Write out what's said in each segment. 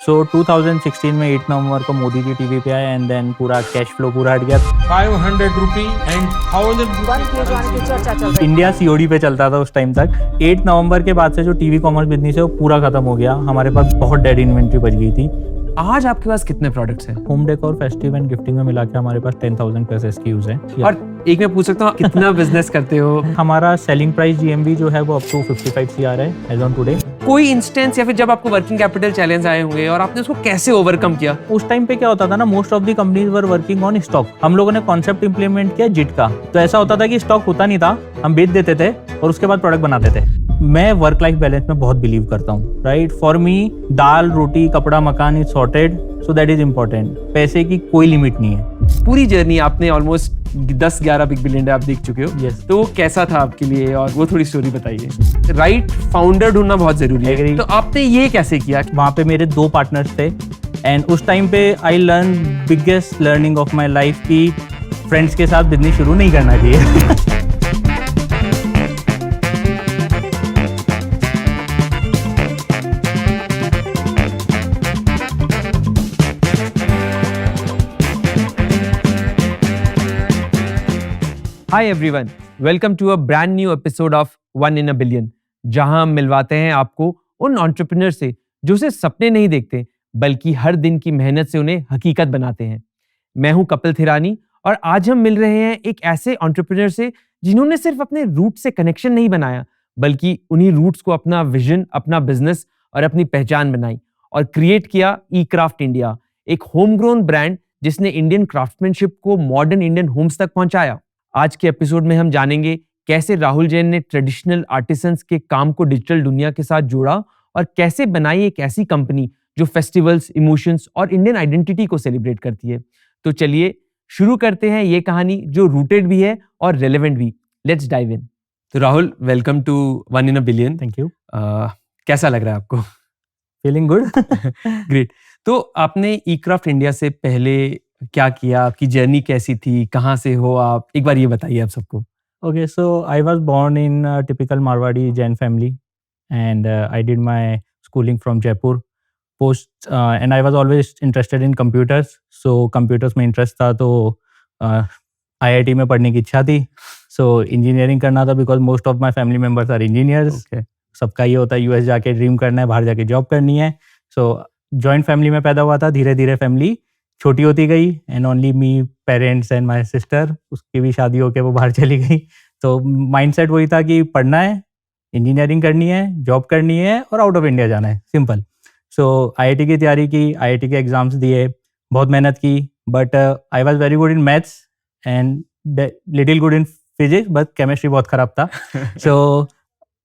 सो 2016 में 8 नवंबर को मोदी जी टीवी पे आए एंड देन पूरा कैश फ्लो पूरा हट गया। 500 रुपी एंड 1000 बंद किए जाने की चर्चा चल रही इंडिया सीओडी पे चलता था उस टाइम तक। 8 नवंबर के बाद से जो टीवी कॉमर्स बिजनेस है वो पूरा खत्म हो गया। हमारे पास बहुत डेड इन्वेंट्री बच गई थी। आज आपके पास कितने प्रोडक्ट्स हैं? Home decor, festive and gifting में मिला के हमारे पास 10,000 प्लस SKUs हैं। और एक मैं पूछ सकता हूँ कितना बिजनेस करते हो? हमारा सेलिंग प्राइस GMV जो है वो अप टू 55 CR है एज ऑन टुडे। कोई इंस्टेंस या फिर जब आपको वर्किंग कैपिटल चैलेंज आए होंगे और आपने उसको कैसे ओवरकम किया? उस टाइम पे क्या होता था ना, most of the companies were working on stock. हम लोगों ने कॉन्सेप्ट इंप्लीमेंट किया जिट का। तो ऐसा होता था कि स्टॉक होता नहीं था, हम बेच देते थे और उसके बाद प्रोडक्ट बनाते थे। मैं वर्क लाइफ बैलेंस में बहुत बिलीव करता हूँ, right. For me dal roti kapda makaan is sorted, so that is important. पैसे की कोई लिमिट नहीं है। पूरी जर्नी आपने ऑलमोस्ट 10-11 बिग बिलियन आप देख चुके हो। Yes. तो वो कैसा था आपके लिए और वो थोड़ी स्टोरी बताइए। राइट फाउंडर ढूंढना बहुत जरूरी है। Agree. तो आपने ये कैसे किया? वहाँ पे मेरे 2 पार्टनर्स थे एंड उस टाइम पे I learn biggest learning of my life की फ्रेंड्स के साथ बिजनेस शुरू नहीं करना चाहिए। Hi everyone, welcome to a brand new episode of one in a billion, जहां हम मिलवाते हैं आपको उन एंटरप्रेन्योर से जो सिर्फ सपने नहीं देखते बल्कि हर दिन की मेहनत से उन्हें हकीकत बनाते हैं। मैं हूं कपिल थिरानी और आज हम मिल रहे हैं एक ऐसे एंटरप्रेन्योर से जिन्होंने सिर्फ अपने रूट से कनेक्शन नहीं बनाया बल्कि उन्हीं रूट्स को अपना विजन, अपना बिजनेस और अपनी पहचान बनाई और क्रिएट किया ई क्राफ्ट इंडिया, एक होम ग्रोन ब्रांड जिसने इंडियन क्राफ्टमैनशिप को मॉडर्न इंडियन होम्स तक पहुंचाया। आज के एपिसोड में हम जानेंगे कैसे राहुल जैन ने ट्रेडिशनल आर्टिसंस के काम को डिजिटल दुनिया के साथ जोड़ा और कैसे बनाई एक ऐसी कंपनी जो फेस्टिवल्स, इमोशंस और इंडियन आइडेंटिटी को सेलिब्रेट करती है। तो चलिए शुरू करते हैं ये कहानी जो रूटेड भी है और रेलेवेंट भी। Let's dive in. तो Rahul, welcome to one in a billion. Thank you. कैसा लग रहा है आपको? Feeling good. ग्रेट। तो आपने ई क्राफ्ट इंडिया से पहले क्या किया? आपकी जर्नी कैसी थी? कहाँ से हो आप? एक बार ये बताइए आप सबको। Okay, so I was born in a typical Marwadi Jain family, and I did my schooling from Jaipur. And I was always interested in computers. So computers में interest था तो IIT में पढ़ने की इच्छा थी. So engineering करना था because most of my family members are engineers. Okay. सबका ये होता है US जाके ड्रीम करना है, बाहर जाके जॉब करनी है. So जॉइंट फैमिली में पैदा हुआ था. धीरे धीरे फैमिली छोटी होती गई and only me, parents and my sister. उसकी भी शादी होके वो बाहर चली गई. तो माइंडसेट वही था कि पढ़ना है, इंजीनियरिंग करनी है, जॉब करनी है और आउट ऑफ इंडिया जाना है, सिंपल. सो IIT की तैयारी की, IIT के एग्जाम्स दिए, बहुत मेहनत की, but I was very good in maths and little good in physics, but chemistry बहुत खराब था. सो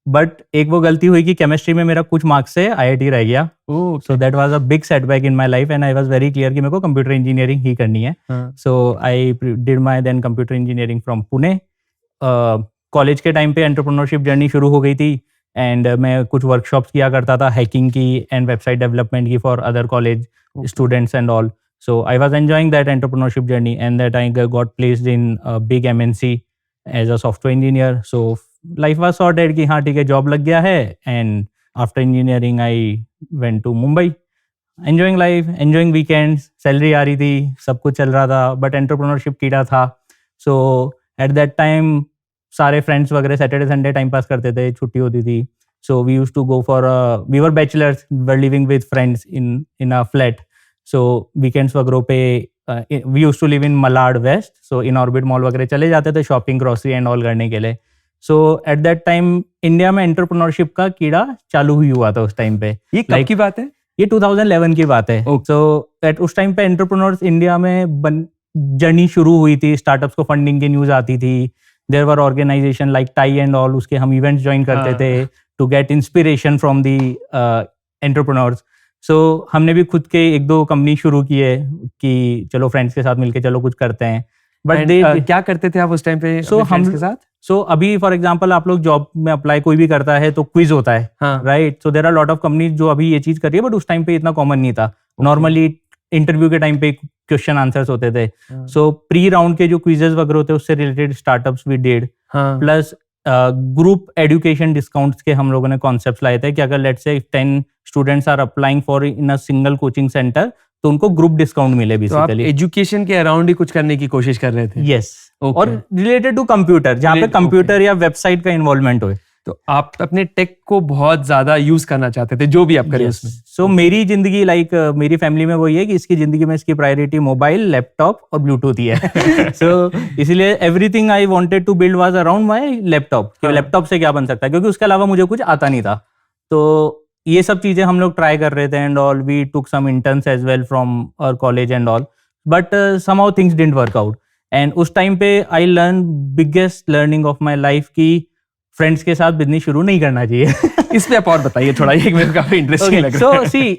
बट एक वो गलती हुई कि केमिस्ट्री में मेरा कुछ मार्क्स से IIT रह गया. So that was a big setback in my life and I was very clear कि मेरे को कंप्यूटर इंजीनियरिंग ही करनी है. So I did my then computer engineering from Pune. College के टाइम पे एंटरप्रेन्योरशिप जर्नी शुरू हो गई थी एंड मैं कुछ वर्कशॉप्स किया करता था, हैकिंग की एंड वेबसाइट डेवलपमेंट की for other college students and all. So I was enjoying that entrepreneurship journey and that I got placed in big MNC as a software engineer. So life was sorted कि हाँ ठीक है, job लग गया है. And after engineering I went to Mumbai, enjoying life, enjoying weekends, salary आ रही थी, सब कुछ चल रहा था, बट एंटरप्रेन्योरशिप कीड़ा था. सो एट दैट टाइम सारे फ्रेंड्स वगैरह सैटरडे संडे टाइम पास करते थे, छुट्टी होती थी. So we used to go for we were bachelors, were living with friends in a flat. So weekends वगैरह पे we used to live in Malad west. So Inorbit Mall वगैरह चले जाते थे शॉपिंग, ग्रोसरी एंड ऑल करने के लिए. सो at that time India में एंटरप्रेन्योरशिप का कीड़ा चालू ही हुआ था उस टाइम पे. ये कब की बात है? ये 2011 की बात है. सो एट उस टाइम पे एंटरप्रेन्योर्स इंडिया में जर्नी शुरू हुई थी. स्टार्टअप्स को फंडिंग की न्यूज आती थी. There were organisation like TiE and all, उसके हम इवेंट्स ज्वाइन करते थे to get inspiration from the entrepreneurs. सो हमने भी खुद के 1-2 कंपनी शुरू किए कि चलो फ्रेंड्स के साथ मिलके चलो कुछ करते हैं. बट क्या करते थे आप उस टाइम पे So, अपने friends हम- के साथ? सो अभी फॉर एग्जांपल आप लोग जॉब में अप्लाई कोई भी करता है तो क्विज होता है, हाँ. Right. So there are lot of companies जो अभी ये चीज कर रही है, बट उस टाइम पे इतना कॉमन नहीं था. नॉर्मली इंटरव्यू के टाइम पे क्वेश्चन आंसर्स होते थे. हाँ. सो प्री राउंड के जो क्विजेस वगैरह होते हैं उससे रिलेटेड स्टार्टअप्स भी डेड. हाँ. प्लस ग्रुप एजुकेशन डिस्काउंट्स के हम लोगों ने कॉन्सेप्ट लाए थे कि अगर let's say 10 students are applying for in a single coaching centre तो उनको ग्रुप डिस्काउंट मिले तो आप बेसिकली। एजुकेशन के अराउंड ही कुछ करने की कोशिश कर रहे थे। Yes, Okay. और रिलेटेड टू कंप्यूटर, जहाँ पे Related- कंप्यूटर या वेबसाइट का इन्वॉल्वमेंट हो। तो आप अपने टेक को बहुत ज्यादा यूज करना चाहते थे, जो भी आप करें उसमें। सो मेरी जिंदगी मेरी फैमिली में वही है कि इसकी जिंदगी में इसकी प्रायोरिटी मोबाइल, लैपटॉप और ब्लूटूथ ही है। सो इसलिए everything I wanted to build was around my laptop, कि लैपटॉप से क्या बन सकता है, क्योंकि उसके अलावा मुझे कुछ आता नहीं था। तो ये सब चीजें हम लोग ट्राई कर रहे थे and all, we took some interns as well from our college and all, but somehow things didn't work out. And उस टाइम पे I learn biggest learning of my life की फ्रेंड्स के साथ बिजनेस शुरू नहीं करना चाहिए। इस पे आप और बताइए थोड़ा, ये मेरे को काफी इंटरेस्टिंग लग रहा है। So see,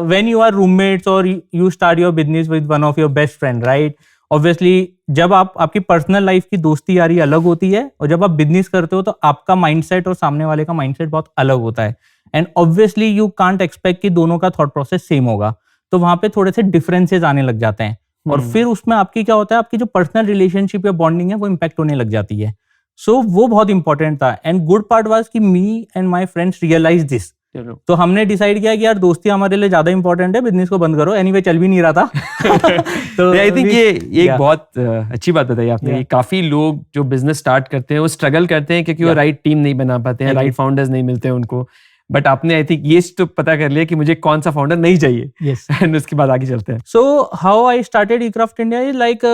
when you are roommates or you start your business with one of your best friend, right? Obviously, जब आपकी पर्सनल लाइफ की दोस्ती यारी अलग होती है और जब आप बिजनेस करते हो तो आपका माइंडसेट और सामने वाले का माइंडसेट बहुत अलग होता है। And obviously you can't expect कि दोनों का थॉट प्रोसेस सेम होगा, तो वहां पे थोड़े से डिफरेंसेस आने लग जाते हैं और फिर उसमें आपकी क्या होता है, आपकी जो पर्सनल रिलेशनशिप या बॉन्डिंग है वो इम्पैक्ट होने लग जाती है। सो वो बहुत इंपॉर्टेंट था। एंड गुड पार्ट वाज कि me and my friends realise this, तो हमने डिसाइड किया कि यार दोस्ती हमारे लिए ज्यादा इंपॉर्टेंट है, बिजनेस को बंद करो, एनीवे चल भी नहीं रहा था। तो आई थिंक ये एक बहुत अच्छी बात बताई आपने। काफी लोग जो बिजनेस स्टार्ट करते हैं वो स्ट्रगल करते हैं क्योंकि वो राइट टीम नहीं बना पाते हैं, राइट फाउंडर्स नहीं मिलते हैं उनको। बट आपने आई थिंक ये तो पता कर लिया कि मुझे कौन सा फाउंडर नहीं चाहिए। Yes. एंड उसके बाद आगे चलते हैं। So how I started eCraft India is like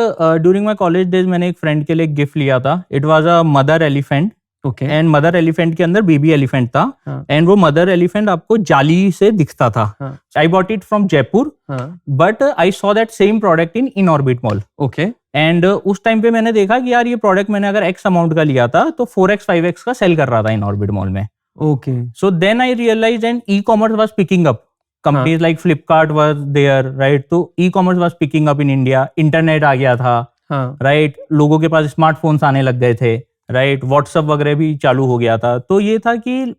during my college days मैंने एक फ्रेंड के लिए गिफ्ट लिया था। It was a mother elephant, okay. And mother elephant के अंदर बेबी एलिफेंट था। हाँ. एंड वो मदर एलिफेंट आपको जाली से दिखता था। हाँ. I bought it from Jaipur, but I saw that same product in orbit mall. Okay. And उस टाइम पे मैंने देखा कि यार ये प्रोडक्ट मैंने अगर एक्स अमाउंट का लिया था तो 4x 5x का सेल कर रहा था इन ऑर्बिट मॉल में। Okay. So then I realized and e-commerce was picking up. Companies like Flipkart was there, right? तो e-commerce was picking up in India. Internet आ गया था, right? लोगों के पास स्मार्टफोन्स आने लग गए थे, right? व्हाट्सएप वगैरह भी चालू हो गया था। तो ये था कि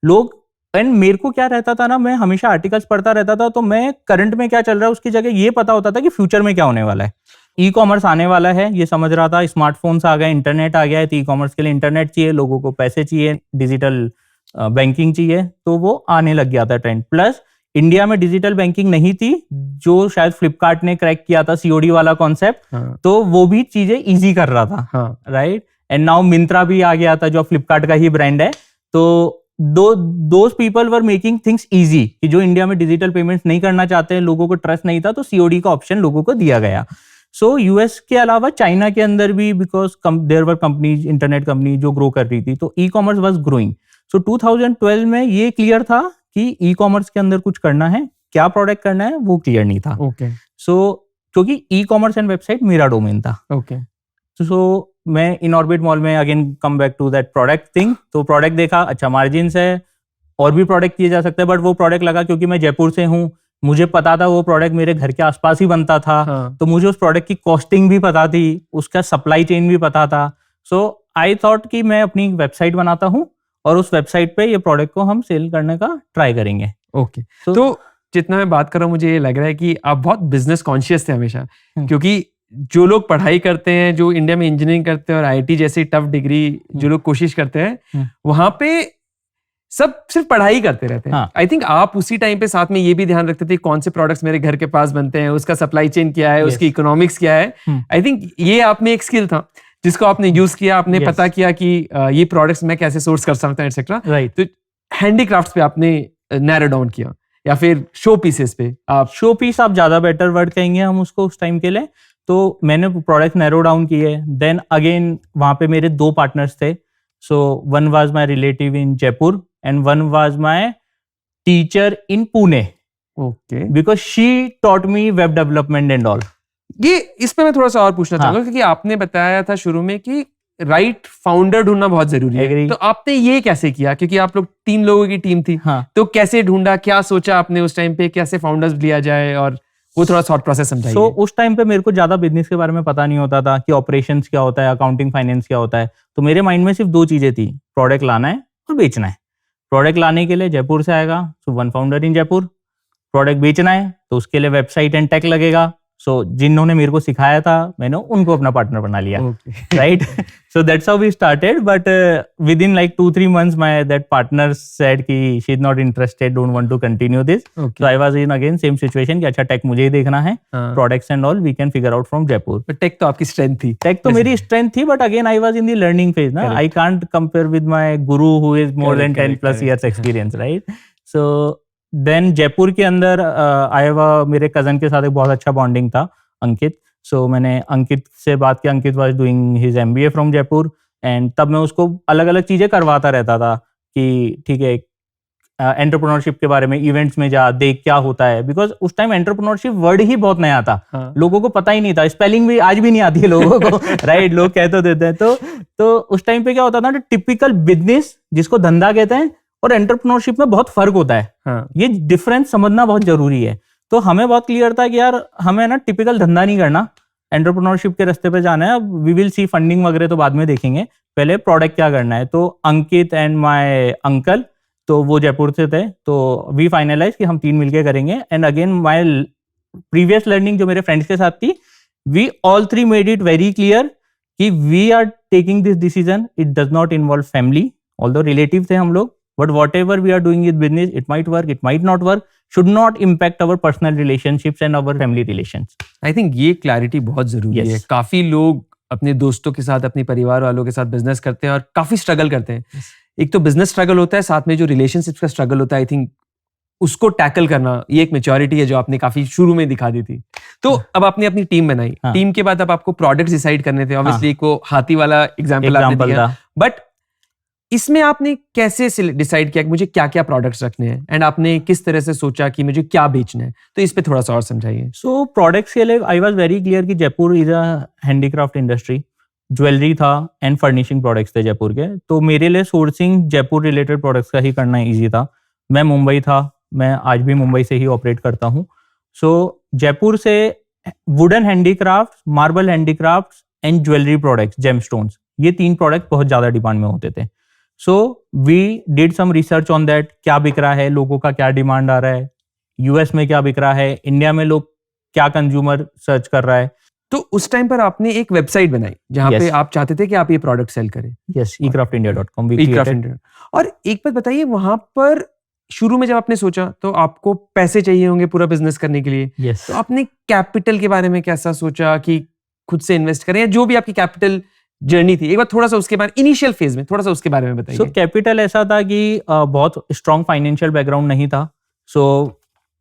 लोग, एंड मेरे को क्या रहता था ना, मैं हमेशा आर्टिकल्स पढ़ता रहता था, तो मैं करंट में क्या चल रहा है उसकी जगह ये पता होता था कि फ्यूचर में क्या होने वाला है। ई कॉमर्स आने वाला है ये समझ रहा था, स्मार्टफोन्स आ गए, इंटरनेट आ गया है, तो ई कॉमर्स के लिए इंटरनेट चाहिए, लोगों को पैसे चाहिए, डिजिटल बैंकिंग चाहिए, तो वो आने लग गया था ट्रेंड। प्लस इंडिया में डिजिटल बैंकिंग नहीं थी, जो शायद फ्लिपकार्ट ने क्रैक किया था, सीओडी वाला कॉन्सेप्ट, तो वो भी चीजें इजी कर रहा था, राइट? एंड नाउ मिंत्रा भी आ गया था जो फ्लिपकार्ट का ही ब्रांड है। तो those people were making things easy, कि जो इंडिया में डिजिटल पेमेंट्स नहीं करना चाहते हैं, लोगों को ट्रस्ट नहीं था, तो सीओडी का ऑप्शन लोगों को दिया गया। सो यूएस के अलावा चाइना के अंदर भी, because there were companies, internet company जो ग्रो कर रही थी, तो e-commerce was growing. So 2012 में ये क्लियर था कि ई कॉमर्स के अंदर कुछ करना है, क्या प्रोडक्ट करना है वो क्लियर नहीं था। ओके। सो क्योंकि ई कॉमर्स एंड वेबसाइट मेरा डोमेन था। ओके। सो मैं इन ऑर्बिट मॉल में again come back to that product thing, तो प्रोडक्ट देखा, अच्छा मार्जिन है, और भी प्रोडक्ट किए जा सकते हैं, बट वो प्रोडक्ट लगा क्योंकि मैं जयपुर से हूँ, मुझे पता था वो प्रोडक्ट मेरे घर के आसपास ही बनता था। तो मुझे उस प्रोडक्ट की कॉस्टिंग भी पता थी, उसका सप्लाई चेन भी पता था। सो आई थॉट कि मैं अपनी वेबसाइट बनाता हूँ और उस वेबसाइट पे ये प्रोडक्ट को हम सेल करने का ट्राई करेंगे। ओके। तो जितना मैं बात कर रहा हूँ, मुझे ये लग रहा है कि आप बहुत बिजनेस कॉन्शियस थे हमेशा, क्योंकि जो लोग पढ़ाई करते हैं, जो इंडिया में इंजीनियरिंग करते हैं और आईआईटी जैसी टफ डिग्री जो लोग कोशिश करते हैं, वहां पे सब सिर्फ पढ़ाई करते रहते हैं। आई थिंक आप उसी टाइम पे साथ में ये भी ध्यान रखते थे कौन से प्रोडक्ट्स मेरे घर के पास बनते हैं, उसका सप्लाई चेन क्या है, उसकी इकोनॉमिक्स क्या है। आई थिंक ये आप में एक स्किल था जिसको आपने यूज किया, आपने पता किया कि ये प्रोडक्ट्स मैं कैसे सोर्स कर सकता हूँ एक्सेट्रा। तो हैंडीक्राफ्ट्स पे आपने नैरो डाउन किया, या फिर शो पीसेस पे? आप शो पीस आप ज्यादा बेटर वर्ड कहेंगे हम उसको उस टाइम के लिए। तो मैंने प्रोडक्ट नैरो डाउन किए, देन अगेन वहां पे मेरे 2 पार्टनर्स थे। So one was my relative in Jaipur and one was my teacher in Pune, okay, because she taught me web development and all. ये इसमें मैं थोड़ा सा और पूछना चाहूंगा, क्योंकि आपने बताया था शुरू में कि राइट फाउंडर ढूंढना बहुत जरूरी है, तो आपने ये कैसे किया? क्योंकि आप लोग 3 लोगों की टीम थी, तो कैसे ढूंढा, क्या सोचा आपने उस टाइम पे, कैसे फाउंडर्स लिया जाए, और वो थोड़ा शॉर्ट प्रोसेस समझाइए। सो उस टाइम पे मेरे को ज्यादा बिजनेस के बारे में पता नहीं होता था कि ऑपरेशंस क्या होता है, अकाउंटिंग फाइनेंस क्या होता है। तो मेरे माइंड में सिर्फ 2 चीजें थी, प्रोडक्ट लाना है और बेचना है। प्रोडक्ट लाने के लिए जयपुर से आएगा, सो 1 फाउंडर इन जयपुर। प्रोडक्ट बेचना है तो उसके लिए वेबसाइट एंड टेक लगेगा, सो जिन्होंने मेरे को सिखाया था मैंने उनको अपना पार्टनर बना लिया, right? So that's how we started, but within like 2-3 months my that partner said कि she's not interested, don't want to continue this. Okay. So I was in again same situation कि अच्छा take मुझे ही देखना है, products and all we can figure out from Jaipur. But tech तो आपकी strength थी. Take तो मेरी स्ट्रेंथ थी, but again I was in the learning phase ना. I can't compare with my guru who is more than 10 plus years experience, right? So then Jaipur के अंदर मेरे कजन के साथ एक बहुत अच्छा बॉन्डिंग था, अंकित. सो मैंने अंकित से बात की. Ankit was doing his MBA from Jaipur and तब मैं उसको अलग अलग चीजें करवाता रहता था कि ठीक है एंटरप्रेन्योरशिप के बारे में, इवेंट्स में जा, देख क्या होता है, बिकॉज उस टाइम एंटरप्रेन्योरशिप वर्ड ही बहुत नया था. लोगों को पता ही नहीं था, स्पेलिंग भी आज भी नहीं आती है लोगों को, राइट? लोग कह तो देते हैं. तो उस टाइम पे क्या होता था ना, टिपिकल बिजनेस जिसको धंधा कहते हैं और एंटरप्रेन्योरशिप में बहुत फर्क होता है. ये डिफरेंस समझना बहुत जरूरी है. तो हमें बहुत क्लियर था कि यार हमें ना टिपिकल धंधा नहीं करना, एंटरप्रेन्योरशिप के रास्ते पे जाना है. वी विल सी, फंडिंग वगैरह तो बाद में देखेंगे, पहले प्रोडक्ट क्या करना है. तो अंकित एंड माय अंकल, तो वो जयपुर से थे, तो वी फाइनलाइज कि हम 3 मिलके करेंगे. And again my previous learning जो मेरे फ्रेंड्स के साथ थी, we all 3 made it very clear कि we are taking this decision, it does not involve family, although relative थे हम लोग, but whatever we are doing with business, it might work, it might not work, should not impact our personal relationships and our family relations. I think ये clarity बहुत जरूरी Yes. है. काफी लोग अपने दोस्तों के साथ, अपने परिवार वालों के साथ बिजनेस करते हैं और काफी स्ट्रगल करते हैं. एक तो बिजनेस स्ट्रगल होता है, साथ में जो रिलेशनशिप्स का स्ट्रगल होता है, आई थिंक उसको टैकल करना, ये एक मैच्योरिटी है जो आपने काफी शुरू में दिखा दी थी. तो अब आपने अपनी टीम बनाई. टीम के बाद अब आपको प्रोडक्ट्स डिसाइड करने थे. ऑब्वियसली को हाथी वाला एग्जांपल आपने दिया, बट इसमें आपने कैसे डिसाइड किया कि मुझे क्या क्या प्रोडक्ट्स रखने हैं, एंड आपने किस तरह से सोचा कि मुझे क्या बेचना है? तो इस पे थोड़ा सा और समझाइए. सो प्रोडक्ट्स के लिए आई वाज वेरी क्लियर कि Jaipur is a handicraft industry, jewellery था एंड फर्निशिंग प्रोडक्ट्स थे जयपुर के. तो मेरे लिए सोर्सिंग जयपुर रिलेटेड प्रोडक्ट्स का ही करना ईजी था. मैं मुंबई था, मैं आज भी मुंबई से ही ऑपरेट करता हूँ. सो जयपुर से wooden handicraft, marble handicraft and jewellery products, gemstones, ये 3 प्रोडक्ट बहुत ज्यादा डिमांड में होते थे. So we did some research on that, क्या बिक रहा है, लोगों का क्या डिमांड आ रहा है, यूएस में क्या बिक रहा है, इंडिया में लोग क्या कंज्यूमर सर्च कर रहा है. तो उस टाइम पर आपने एक वेबसाइट बनाई जहां पे आप चाहते थे कि आप ये प्रोडक्ट सेल करें. Yes, ecraftindia.com. और एक बात बताइए, वहां पर शुरू में जब आपने सोचा तो आपको पैसे चाहिए होंगे पूरा बिजनेस करने के लिए. yes. तो आपने कैपिटल के बारे में कैसा सोचा कि खुद से इन्वेस्ट करें, या जो भी आपकी कैपिटल जर्नी थी, एक बार थोड़ा सा उसके बारे, इनिशियल फेज में थोड़ा सा उसके बारे में बताइए. सो कैपिटल ऐसा था कि बहुत स्ट्रॉन्ग फाइनेंशियल बैकग्राउंड नहीं था. सो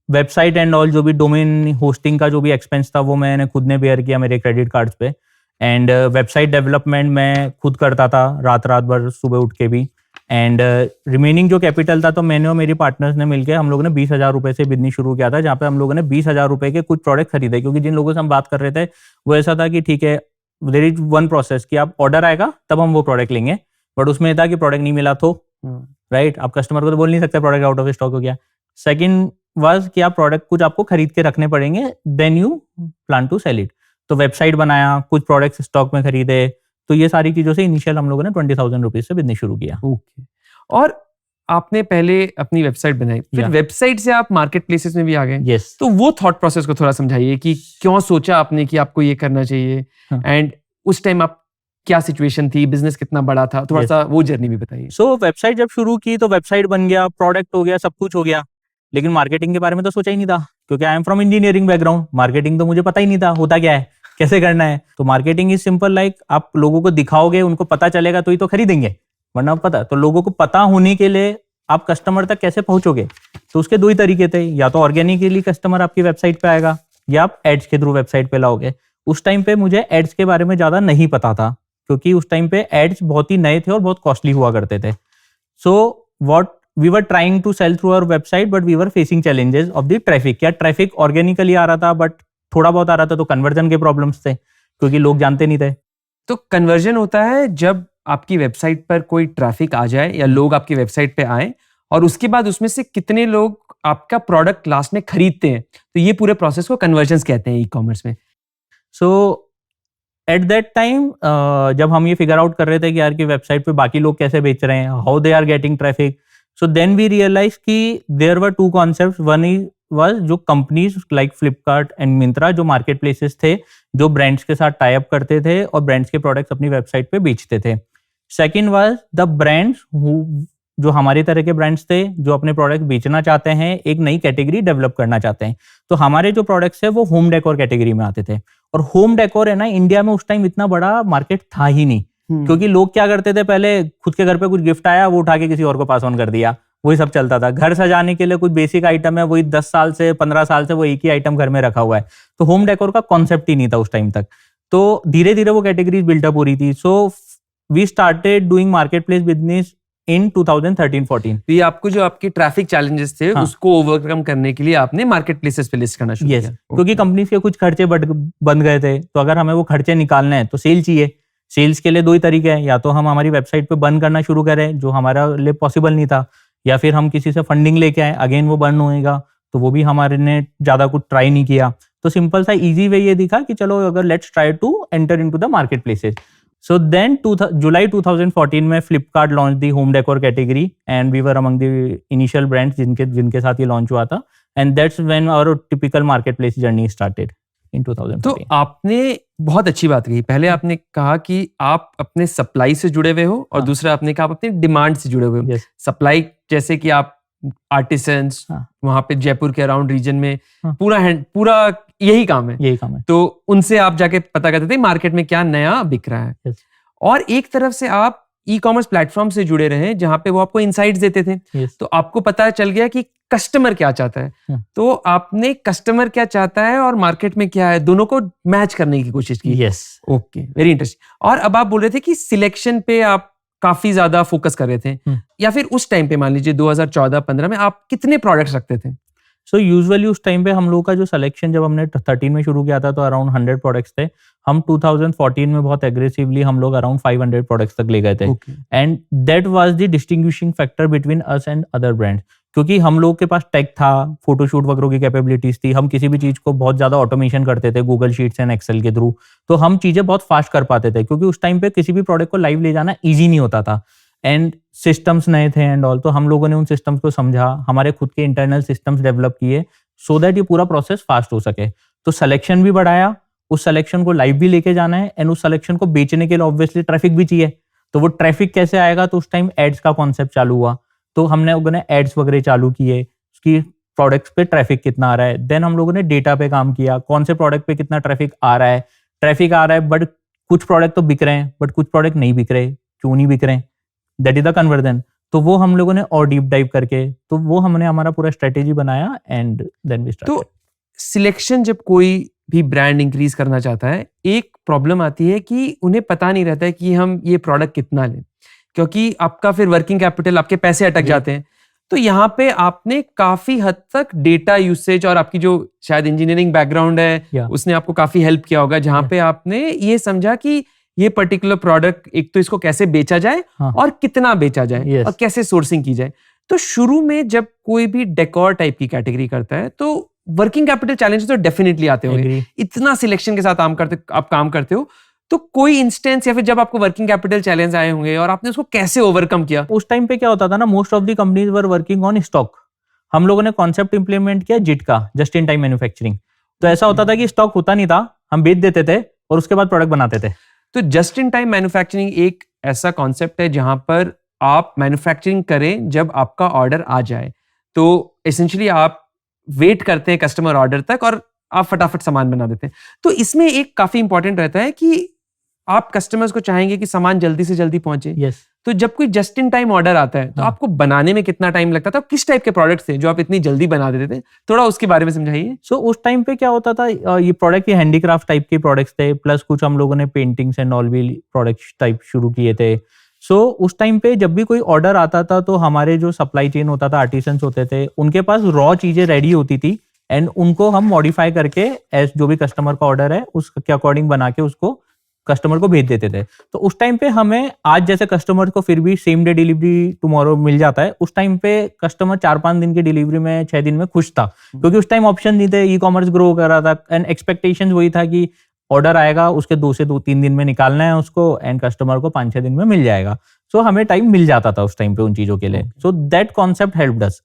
वेबसाइट एंड ऑल, जो भी डोमेन होस्टिंग का जो भी एक्सपेंस था वो मैंने खुद ने बेयर किया मेरे क्रेडिट कार्ड्स पे. एंड वेबसाइट डेवलपमेंट मैं खुद करता था, रात भर सुबह उठ के भी. एंड रिमेनिंग जो कैपिटल था, तो मैंने और मेरे पार्टनर्स ने मिलकर हम लोगों ने 20,000 रुपए से बिजनेस शुरू किया था, जहाँ पे हम लोगों ने 20,000 रुपए के कुछ प्रोडक्ट खरीदे. क्योंकि जिन लोगों से हम बात कर रहे थे वो ऐसा था कि ठीक है, देयर इज वन प्रोसेस कि आप ऑर्डर आएगा तब हम वो प्रोडक्ट लेंगे, बट उसमें था कि प्रोडक्ट नहीं मिला तो राइट, आप कस्टमर को तो बोल नहीं सकते प्रोडक्ट आउट ऑफ स्टॉक हो गया. सेकंड वाज कि आप प्रोडक्ट कुछ आपको खरीद के रखने पड़ेंगे, then you plan to sell it. तो वेबसाइट बनाया, कुछ प्रोडक्ट्स स्टॉक में खरीदे. तो ये सारी चीजों से इनिशियल हम लोगों ने 20,000 रुपीज से बिजनेस शुरू किया. ओके. और आपने पहले अपनी वेबसाइट बनाई, फिर वेबसाइट से आप मार्केट प्लेसेस में भी आ गए. यस. तो वो थॉट प्रोसेस को थोड़ा समझाइए कि क्यों सोचा आपने कि आपको ये करना चाहिए, एंड उस टाइम आप क्या सिचुएशन थी, बिजनेस कितना बड़ा था, थोड़ा सा वो जर्नी भी बताइए. सो वेबसाइट जब शुरू की तो वेबसाइट बन गया, प्रोडक्ट हो गया, सब कुछ हो गया, लेकिन मार्केटिंग के बारे में तो सोचा ही नहीं था. क्योंकि I am from engineering background, marketing तो मुझे पता ही नहीं था होता क्या है, कैसे करना है. तो मार्केटिंग इज सिंपल, लाइक आप लोगों को दिखाओगे, उनको पता चलेगा तो ही तो खरीदेंगे, वरना पता. तो लोगों को पता होने के लिए आप कस्टमर तक कैसे पहुंचोगे, तो उसके 2 ही तरीके थे. या तो ऑर्गेनिकली कस्टमर आपकी वेबसाइट पे आएगा, या आप एड्स के थ्रू वेबसाइट पे लाओगे. उस टाइम पे मुझे एड्स के बारे में ज्यादा नहीं पता था, क्योंकि उस टाइम पे एड्स बहुत ही नए थे और बहुत कॉस्टली हुआ करते थे. So what we were trying to sell through our website, but we were facing challenges of the traffic. क्या ट्रैफिक ऑर्गेनिकली आ रहा था, बट थोड़ा बहुत आ रहा था, तो कन्वर्जन के प्रॉब्लम्स थे, क्योंकि लोग जानते नहीं थे. तो कन्वर्जन होता है जब आपकी वेबसाइट पर कोई ट्रैफिक आ जाए या लोग आपकी वेबसाइट पे आए, और उसके बाद उसमें से कितने लोग आपका प्रोडक्ट लास्ट में खरीदते हैं. तो ये पूरे प्रोसेस को कन्वर्जन्स कहते हैं ई कॉमर्स में. सो एट दैट टाइम जब हम ये फिगर आउट कर रहे थे कि यार की वेबसाइट पे बाकी लोग कैसे बेच रहे हैं, how they are getting traffic, So then we realized कि there were two concepts. One was जो companies like Flipkart and Myntra जो market places थे, जो brands के साथ tie up करते थे और brands के products अपनी website पे बेचते थे. Second was the brands who जो हमारे तरह के ब्रांड्स थे जो अपने प्रोडक्ट बेचना चाहते हैं, एक नई कैटेगरी डेवलप करना चाहते हैं. तो हमारे जो प्रोडक्ट्स है वो होम डेकोर कैटेगरी में आते थे. और होम डेकोर है ना, इंडिया में उस टाइम इतना बड़ा मार्केट था ही नहीं. क्योंकि लोग क्या करते थे, पहले खुद के घर पे कुछ गिफ्ट आया वो उठा के किसी और को पास ऑन कर दिया, वही सब चलता था. घर सजाने के लिए कुछ बेसिक आइटम है, वही 10 साल से 15 साल से वो एक ही आइटम घर में रखा हुआ है. तो होम डेकोर का कॉन्सेप्ट ही नहीं था उस टाइम तक. तो धीरे धीरे वो कैटेगरीज बिल्डअप हो रही थी. So we started doing marketplace business in 2013-14. तो ये आपको जो आपके ट्रैफिक चैलेंजेस थे, हाँ. उसको ओवरकम करने के लिए आपने मार्केट प्लेसेस पे लिस्ट करना शुरू Yes. किया. क्योंकि कंपनीज के कुछ खर्चे बन गए थे. तो अगर हमें वो खर्चे निकालने हैं तो सेल चाहिए. सेल्स के लिए दो ही तरीके हैं, या तो हम हमारी वेबसाइट पे बंद करना शुरू करें जो हमारा लिए पॉसिबल नहीं था, या फिर हम किसी से फंडिंग लेके आए, अगेन वो बंद होएगा. तो वो भी हमारे ने ज्यादा कुछ ट्राई नहीं किया. तो सिंपल सा इजी वे ये दिखा कि चलो अगर let's try to enter into the marketplaces. So then July 2014 में Flipkart launched the home decor category and we were among the initial brands जिनके साथ ये launch हुआ था. And that's when our typical marketplace journey started in 2014. तो आपने बहुत अच्छी बात कही. पहले आपने कहा कि आप अपने सप्लाई से जुड़े हुए हो और हाँ. दूसरा आपने कहा आप अपने डिमांड से जुड़े हुए हो. Yes. सप्लाई जैसे कि आप आर्टिसंस, हाँ. वहां पे जयपुर के अराउंड रीजन में हाँ. पूरा यही काम है. यही काम है. तो उनसे आप जाके पता करते थे मार्केट में क्या नया बिक रहा है. Yes. और एक तरफ से आप ई कॉमर्स प्लेटफॉर्म से जुड़े रहे जहां पे वो आपको इनसाइट्स देते थे. Yes. तो आपको पता चल गया कि कस्टमर क्या चाहता है. हाँ. तो आपने कस्टमर क्या चाहता है और मार्केट में क्या है, दोनों को मैच करने की कोशिश की. Yes. Okay, very interesting. और अब आप बोल रहे थे कि सिलेक्शन पे आप काफी ज्यादा फोकस कर रहे थे, या फिर उस टाइम पे मान लीजिए 2014-15 में आप कितने प्रोडक्ट्स रखते थे? सो यूजुअली उस टाइम पे हम लोगों का जो सिलेक्शन जब हमने 13 में शुरू किया था तो अराउंड 100 प्रोडक्ट्स थे. हम 2014 में बहुत एग्रेसिवली हम लोग अराउंड 500 प्रोडक्ट्स तक ले गए थे. And that was the distinguishing factor between us and other brands. क्योंकि हम लोग के पास टेक था, फोटोशूट वगैरह की कैपेबिलिटीज थी, हम किसी भी चीज को बहुत ज्यादा ऑटोमेशन करते थे गूगल शीट्स एंड एक्सेल के थ्रू. तो हम चीजें बहुत फास्ट कर पाते थे क्योंकि उस टाइम पे किसी भी प्रोडक्ट को लाइव ले जाना ईजी नहीं होता था. एंड सिस्टम्स नए थे एंड ऑल. तो हम लोगों ने उन सिस्टम्स को समझा, हमारे खुद के इंटरनल सिस्टम्स डेवलप किए सो दैट ये पूरा प्रोसेस फास्ट हो सके. तो सिलेक्शन भी बढ़ाया, उस सिलेक्शन को लाइव भी लेके जाना है एंड उस सिलेक्शन को बेचने के लिए ऑब्वियसली ट्रैफिक भी चाहिए. तो वो ट्रैफिक कैसे आएगा, तो उस टाइम एड्स का कॉन्सेप्ट चालू हुआ. तो हमने एड्स वगैरह चालू किए, उसकी प्रोडक्ट्स पे ट्रैफिक कितना आ रहा है. देन हम लोगों ने डेटा पे काम किया, कौन से प्रोडक्ट पे कितना ट्रैफिक आ रहा है. ट्रैफिक आ रहा है बट कुछ प्रोडक्ट तो बिक रहे हैं बट कुछ प्रोडक्ट नहीं बिक रहे. क्यों नहीं बिक रहे, दैट इज द कन्वर्जन. तो वो हम लोगों ने और डीप डाइव करके, तो वो हमने हमारा पूरा स्ट्रेटेजी बनाया एंड देन वी स्टार्टेड. तो सिलेक्शन जब कोई भी ब्रांड इंक्रीज करना चाहता है, एक प्रॉब्लम आती है कि उन्हें पता नहीं रहता है कि हम ये प्रोडक्ट कितना लें, क्योंकि आपका फिर वर्किंग कैपिटल, आपके पैसे अटक जाते हैं. तो यहाँ पे आपने काफी हद तक डेटा यूसेज और आपकी जो शायद इंजीनियरिंग बैकग्राउंड है उसने आपको काफी हेल्प किया होगा, जहाँ पे आपने ये समझा कि ये पर्टिकुलर प्रोडक्ट एक तो इसको कैसे बेचा जाए और कितना बेचा जाए और कैसे सोर्सिंग की जाए. तो शुरू में जब कोई भी डेकोर टाइप की कैटेगरी करता है तो वर्किंग कैपिटल चैलेंज तो डेफिनेटली आते होंगे. इतना सिलेक्शन के साथ आप काम करते हो, तो कोई इंस्टेंस या फिर जब आपको वर्किंग कैपिटल चैलेंज आए होंगे और आपने उसको कैसे ओवरकम किया? उस टाइम पे क्या होता था ना, most of the companies were working on stock. हम लोगों ने कॉन्सेप्ट इंप्लीमेंट किया जिट का, जस्ट इन टाइम मैन्युफैक्चरिंग. तो ऐसा होता था कि स्टॉक होता नहीं था, हम बेच देते थे और उसके बाद प्रोडक्ट बनाते थे. तो जस्ट इन टाइम मैन्युफैक्चरिंग एक ऐसा कॉन्सेप्ट है जहां पर आप मैन्युफैक्चरिंग करें जब आपका ऑर्डर आ जाए. तो एसेंशियली आप वेट करते हैं कस्टमर ऑर्डर तक और आप फटाफट सामान बना देते हैं. तो इसमें एक काफी इंपॉर्टेंट रहता है कि आप कस्टमर्स को चाहेंगे कि सामान जल्दी से जल्दी पहुंचे. yes. तो जब कोई जस्ट इन टाइम ऑर्डर आता है तो आपको बनाने में कितना टाइम लगता था? किस टाइप के प्रोडक्ट्स थे जो आप इतनी जल्दी बना देते थे? थोड़ा उसके बारे में समझाइए. सो उस टाइम पे क्या होता था, ये प्रोडक्ट, ये हैंडीक्राफ्ट टाइप के प्रोडक्ट्स थे, प्लस कुछ हम लोगों ने पेंटिंग्स एंड ऑल भी प्रोडक्ट्स टाइप शुरू किए थे. सो उस टाइम पे जब भी कोई ऑर्डर आता था तो हमारे जो सप्लाई चेन होता था, आर्टिसंस होते थे, उनके पास रॉ चीजें रेडी होती थी एंड उनको हम मॉडिफाई करके एज जो भी कस्टमर का ऑर्डर है उसके अकॉर्डिंग बना के उसको कस्टमर को भेज देते थे. तो उस टाइम पे हमें आज जैसे कस्टमर को फिर भी सेम डे डिलीवरी टुमारो मिल जाता है, उस टाइम पे कस्टमर 4-5 दिन की डिलीवरी में 6 दिन में खुश था, क्योंकि उस टाइम ऑप्शन नहीं थे, ई कॉमर्स ग्रो कर रहा था एंड एक्सपेक्टेशन वही था कि ऑर्डर आएगा उसके 2 से 3 दिन में निकालना है उसको एंड कस्टमर को 5-6 दिन में मिल जाएगा. सो हमें टाइम मिल जाता था उस टाइम पे उन चीज़ों के लिए. So that concept helped us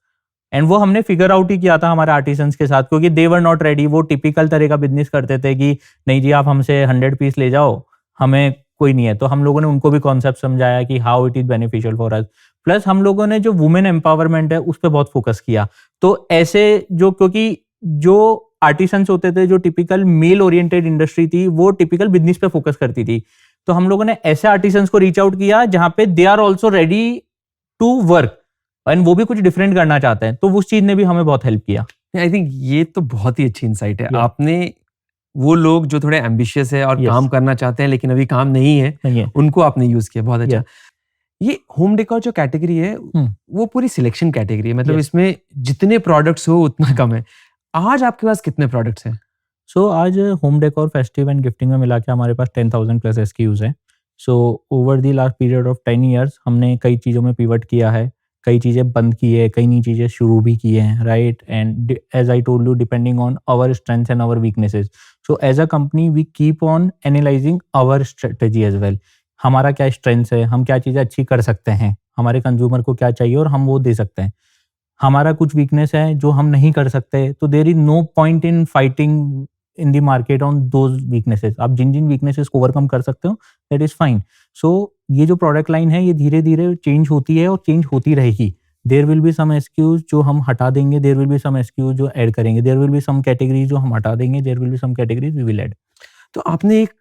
and वो हमने फिगर आउट ही किया था हमारे आर्टिसंस के साथ, क्योंकि दे वर नॉट रेडी. वो टिपिकल तरह का बिजनेस करते थे कि नहीं जी आप हमसे 100 पीस ले जाओ, हमें कोई नहीं है. तो हम लोगों ने उनको भी कॉन्सेप्ट समझाया कि how it is beneficial for us. Plus हम लोगों ने जो वुमेन एम्पावरमेंट है उस पर बहुत फोकस किया. तो ऐसे जो, क्योंकि जो आर्टिसंस होते थे, जो टिपिकल मेल ओरिएंटेड इंडस्ट्री थी, वो टिपिकल बिजनेस पे फोकस करती थी. तो हम लोगों ने ऐसे आर्टिसंस को रीच आउट किया जहां पे they are also ready to work and वो भी कुछ डिफरेंट करना चाहते हैं. तो उस चीज ने भी हमें बहुत हेल्प किया. आई थिंक ये तो बहुत ही अच्छी इंसाइट है. Yeah. आपने वो लोग जो थोड़े एम्बिशियस है और Yes. काम करना चाहते हैं लेकिन अभी काम नहीं है, उनको आपने यूज किया. बहुत अच्छा. ये होम डेकोर जो कैटेगरी है वो पूरी सिलेक्शन कैटेगरी है, मतलब Yes. इसमें जितने प्रोडक्ट्स हो उतना कम है. आज आपके पास कितने प्रोडक्ट्स हैं? सो आज home decor, festive and gifting में मिला के हमारे पास 10,000 प्लस SKUs है. So over the last period of 10 years हमने कई चीज़ों में पिवट किया है, कई चीज़ें बंद की है, कई नई चीज़ें शुरू भी की हैं, right. And as I told you, depending on our strengths and our weaknesses. So as a company we keep on analysing our strategy as well. हमारा क्या स्ट्रेंथ्स है, हम क्या चीज़ें अच्छी कर सकते हैं, हमारे कंज्यूमर को क्या चाहिए और हम वो दे सकते हैं. हमारा कुछ वीकनेस है जो हम नहीं कर सकते, तो there is no point in fighting in the market on those weaknesses. आप जिन जिन वीकनेसेस को ओवरकम कर सकते हो, दैट इज फाइन. सो ये जो प्रोडक्ट लाइन है ये धीरे धीरे चेंज होती है और चेंज होती रहेगी. There will be some SKUs जो हम हटा देंगे, there will be some SKUs जो ऐड करेंगे, there will be some categories जो हम हटा देंगे, there will be some categories we will add. तो आपने एक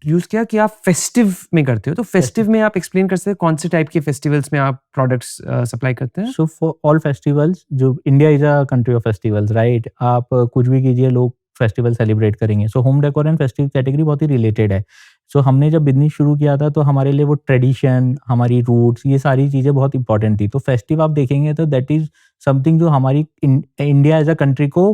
यूज किया कि आप फेस्टिव में करते हो, तो फेस्टिव में आप एक्सप्लेन कर सकते हैं कौन से टाइप के फेस्टिवल्स में आप प्रोडक्ट्स सप्लाई करते हैं? सो फॉर ऑल फेस्टिवल्स, जो India is a country of festivals, right. आप कुछ भी कीजिए, लोग फेस्टिवल सेलिब्रेट करेंगे. So home decor and festive category बहुत ही रिलेटेड है. सो हमने जब बिजनेस शुरू किया था तो हमारे लिए वो ट्रेडिशन, हमारी रूट्स, ये सारी चीज़ें बहुत इंपॉर्टेंट थी. तो फेस्टिव आप देखेंगे तो दैट इज समथिंग जो हमारी इंडिया एज अ कंट्री को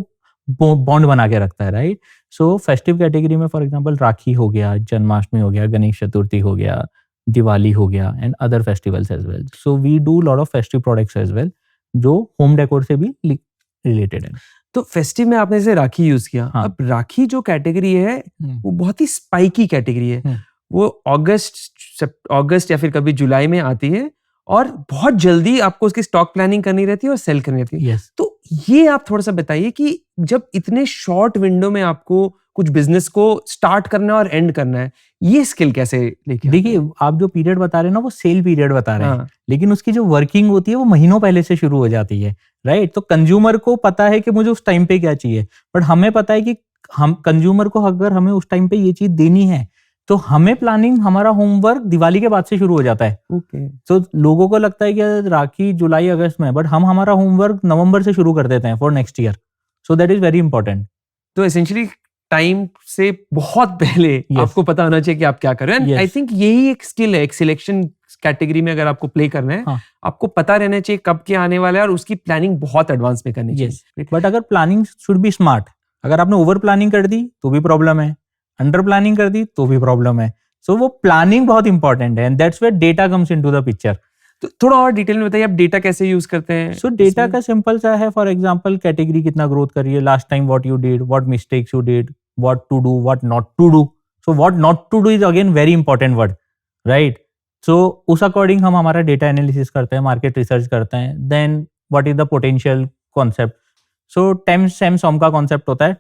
बॉन्ड बना के रखता है, राइट. सो फेस्टिव कैटेगरी में फॉर एग्जांपल राखी हो गया, जन्माष्टमी हो गया, गणेश चतुर्थी हो गया, दिवाली हो गया and other festivals as well. So we do lot of festive products as well जो होम डेकोर से भी रिलेटेड है. तो फेस्टिव में आपने जैसे राखी यूज किया. हाँ. अब राखी जो कैटेगरी है वो बहुत ही स्पाइकी कैटेगरी है. वो अगस्त या फिर कभी जुलाई में आती है और बहुत जल्दी आपको उसकी स्टॉक प्लानिंग करनी रहती है और सेल करनी रहती है. Yes. तो ये आप थोड़ा सा बताइए कि जब इतने शॉर्ट विंडो में आपको कुछ बिजनेस को स्टार्ट करना और एंड करना है, ये स्किल कैसे लेके? देखिए, आप जो पीरियड बता रहे हैं ना, वो सेल पीरियड बता रहे हैं, लेकिन उसकी जो वर्किंग होती है वो महीनों पहले से शुरू हो जाती है, राइट. तो कंज्यूमर को पता है कि मुझे उस टाइम पे क्या चाहिए, बट हमें पता है कि हम कंज्यूमर को अगर हमें उस टाइम पे ये चीज देनी है तो हमें प्लानिंग, हमारा होमवर्क दिवाली के बाद से शुरू हो जाता है. ओके. तो लोगों को लगता है कि राखी जुलाई अगस्त में, बट हम हमारा होमवर्क नवंबर से शुरू कर देते हैं for next year. So that is very important. तो एसेंशियली टाइम से बहुत पहले आपको पता होना चाहिए कि आप क्या कर रहे हैं. आई थिंक यही एक स्किल है, एक सिलेक्शन कैटेगरी में अगर आपको प्ले करना है, आपको पता रहना चाहिए कब क्या आने वाला है और उसकी प्लानिंग बहुत एडवांस में करनी चाहिए. बट अगर प्लानिंग शुड बी स्मार्ट. अगर आपने ओवर प्लानिंग कर दी तो भी प्रॉब्लम है, अंडर प्लानिंग कर दी तो भी प्रॉब्लम है. सो वो प्लानिंग बहुत इंपॉर्टेंट है and that's where data comes into the picture. तो थोड़ा और डिटेल में बताइए आप डेटा कैसे यूज करते हैं? सो डेटा का सिंपल सा है. फॉर एग्जांपल, कैटेगरी कितना ग्रोथ कर रही है, last time what you did, what mistakes you did, what to do, what not to do. So what not to do is again very important word, right? So उस according हम हमारा data analysis करते हैं, market research करते हैं. Then what is the potential concept. So TAM SAM SOM का concept होता है,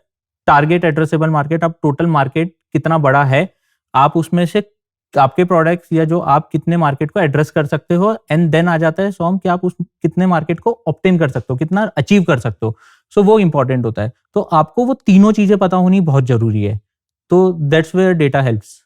टारगेट एड्रेसेबल मार्केट. आप टोटल मार्केट कितना बड़ा है, आप उसमें से आपके प्रोडक्ट्स या जो आप कितने मार्केट को एड्रेस कर सकते हो, एंड देन आ जाता है सॉम कि आप उस कितने मार्केट को ऑब्टेन कर सकते हो, कितना अचीव कर सकते हो. सो वो इंपॉर्टेंट होता है. तो आपको वो तीनों चीजें पता होनी बहुत जरूरी है. तो दैट्स वेयर डेटा हेल्प्स.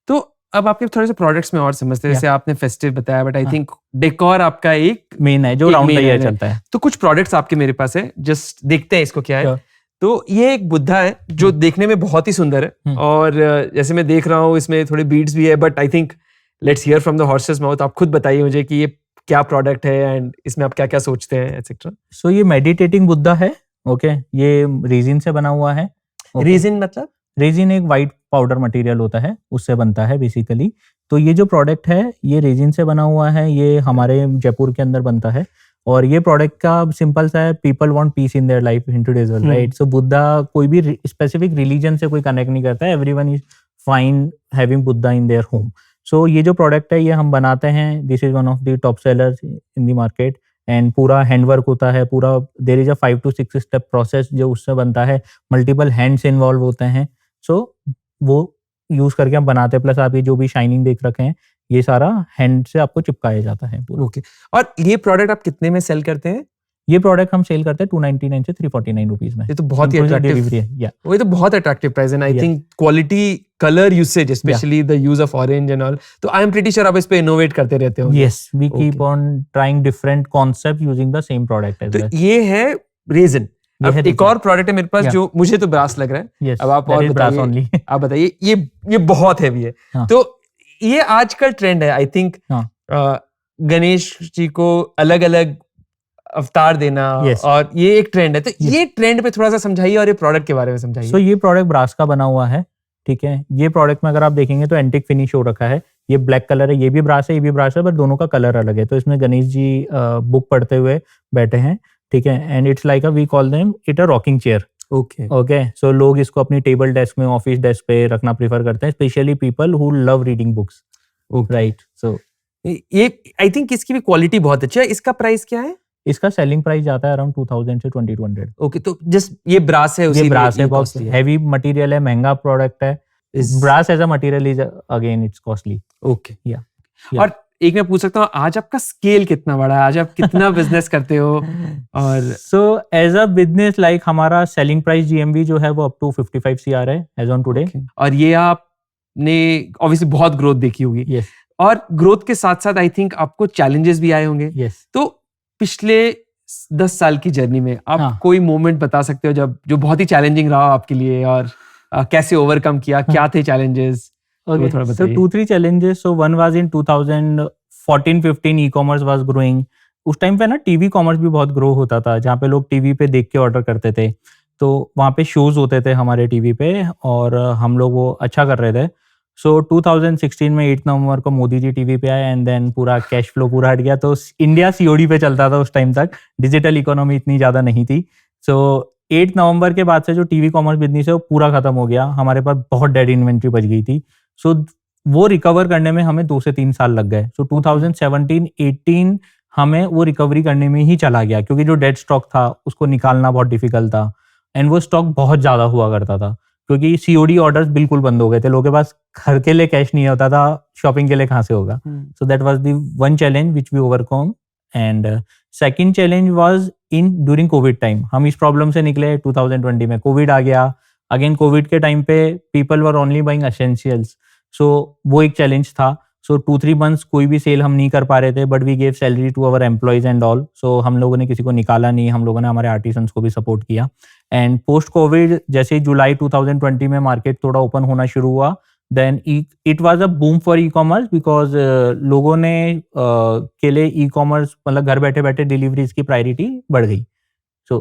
तो अब आपके थोड़े से प्रोडक्ट्स में और समझते हैं, जैसे आपने फेस्टिव बताया, बट आई थिंक डेकोर आपका एक मेन है जो राउंड द ईयर चलता है. तो कुछ प्रोडक्ट्स आपके मेरे पास है, जस्ट देखते हैं इसको क्या है. तो ये एक बुद्धा है जो देखने में बहुत ही सुंदर है और जैसे मैं देख रहा हूँ इसमें थोड़े बीड्स भी है, but I think let's hear from the horses mouth. आप खुद बताइए मुझे कि ये क्या प्रोडक्ट है एंड इसमें आप क्या क्या सोचते हैं एटसेट्रा. सो ये मेडिटेटिंग बुद्धा है. ओके, ये रेजिन से बना हुआ है. रेजिन मतलब? रेजिन एक वाइट पाउडर मटेरियल होता है, उससे बनता है बेसिकली. तो ये जो प्रोडक्ट है ये रेजिन से बना हुआ है, ये हमारे जयपुर के अंदर बनता है. और ये प्रोडक्ट का सिंपल सा है, people want peace in their life in today's world, right. So Buddha कोई भी स्पेसिफिक रिलीजन से कोई कनेक्ट नहीं करता है. Everyone is fine having Buddha in their home. So ये जो प्रोडक्ट है ये हम बनाते हैं, this is one of the top sellers in the market and पूरा हैंड वर्क होता है, पूरा there is a 5 to 6 step process जो उससे बनता है, मल्टीपल हैंड्स इन्वॉल्व होते हैं। सो वो यूज करके हम बनाते हैं, प्लस आप ये जो भी शाइनिंग देख रखे हैं ये सारा हैंड से आपको चिपकाया जाता है पूरा। ओके, और ये प्रोडक्ट आप कितने में सेल करते हैं? ये प्रोडक्ट हम सेल करते हैं 299 से 349 रुपीज में। ये तो बहुत ही Inclusive अट्रैक्टिव delivery है, yeah. वो तो बहुत अट्रैक्टिव प्राइस है, आई Yeah. Think quality, colour usage, specially the use of orange and all, तो आई एम प्रीटी श्योर आप इस पे इनोवेट करते रहते हो। Yes, we keep Okay. on trying different concepts using the same product as तो well. ये है रेजन। ये अब है एक resin. और प्रोडक्ट है मेरे पास Yeah. जो मुझे तो ब्रास लग रहा है। Yes, अब आप that और is brass बताइए। only. आप बताइए, ये बहुत हैवी है। हाँ. तो ये आजकल ट्रेंड है, आई थिंक हाँ. गणेश जी को अलग अलग अवतार देना, Yes. और ये एक ट्रेंड है, तो Yes. ये ट्रेंड पे थोड़ा सा समझाइए और ये प्रोडक्ट के बारे में समझाइए। So ये प्रोडक्ट ब्रास का बना हुआ है, ठीक है। ये प्रोडक्ट में अगर आप देखेंगे तो एंटिक फिनिश हो रखा है, ये ब्लैक कलर है, ये भी ब्रास है, ये भी ब्रास है, पर दोनों का कलर अलग है। तो इसमें गणेश जी बुक पढ़ते हुए बैठे हैं, ठीक है। And it's like we call them it a rocking chair. Okay, okay, so लोग इसको अपनी टेबल डेस्क में, ऑफिस डेस्क पे रखना प्रीफर करते हैं, specially people who love reading books, right. So ये आई थिंक इसकी भी क्वालिटी बहुत अच्छी है। इसका प्राइस क्या है? इसका सेलिंग प्राइस जाता है अराउंड 2000 से 2200। ओके, तो जस्ट ये ब्रास है, उसी ये ब्रास है, लिए बहुत costly है। हैवी मटेरियल है, महंगा प्रोडक्ट है। Brass as a material is again it's costly. Okay, Yeah. और एक मैं पूछ सकता हूँ, आज आपका स्केल कितना बड़ा है? आज आप कितना बिजनेस करते हो? और so as a business like हमारा सेलिंग प्राइस GMV जो है वो अप टू 55 CR है एज ऑन टुडे। और ये आपने ऑब्वियसली बहुत ग्रोथ देखी होगी, यस और ग्रोथ के साथ साथ आई थिंक आपको चैलेंजेस भी आए होंगे। यस। तो पिछले 10 साल की जर्नी में आप हाँ. कोई मोमेंट बता सकते हो जब जो बहुत ही चैलेंजिंग रहा आपके लिए, और कैसे ओवरकम किया, क्या थे चैलेंजेस? Okay, थोड़ा so बताइए। 2-3 challenges. So one was in 2014-15 e-commerce was growing. उस टाइम पे ना टीवी कॉमर्स भी बहुत ग्रो होता था, जहाँ पे लोग टीवी पे देख के ऑर्डर करते थे। तो वहाँ पे शोज होते थे हमारे टीवी पे, और हम लोग वो अच्छा कर रहे थे। सो 2016 में 8 नवंबर को मोदी जी टीवी पे आए, एंड देन पूरा कैश फ्लो पूरा हट गया। तो इंडिया COD पे चलता था उस टाइम तक, डिजिटल इकोनॉमी इतनी ज़्यादा नहीं थी। सो 8 नवंबर के बाद से जो टीवी कॉमर्स बिजनेस है वो पूरा खत्म हो गया, हमारे पास बहुत डेड इन्वेंट्री बच गई थी। सो वो रिकवर करने में हमें 2 से 3 साल लग गए। सो 2017-18 हमें वो रिकवरी करने में ही चला गया, क्योंकि जो डेड स्टॉक था उसको निकालना बहुत डिफिकल्ट था, एंड वो स्टॉक बहुत ज़्यादा हुआ करता था, क्योंकि COD ऑर्डर्स बिल्कुल बंद हो गए थे। लोगों के पास घर के लिए कैश नहीं होता था, शॉपिंग के लिए कहाँ से होगा। So that was the one challenge which we overcome. And second challenge was in during Covid time. हम इस प्रॉब्लम से निकले 2020 में, कोविड आ गया। अगेन कोविड के टाइम पे people were only buying essentials, so वो एक चैलेंज था। सो 2-3 मंथ्स कोई भी सेल हम नहीं कर पा रहे थे, but we gave salary to our employees and all. So हम लोगों ने किसी को निकाला नहीं, हम लोगों ने हमारे आर्टिसंस को भी सपोर्ट किया। एंड पोस्ट कोविड जैसे ही जुलाई 2020 में मार्केट थोड़ा ओपन होना शुरू हुआ, then it was a boom for e-commerce, because लोगों ने के लिए ई-कॉमर्स मतलब घर बैठे बैठे डिलीवरीज की प्रायोरिटी बढ़ गई। So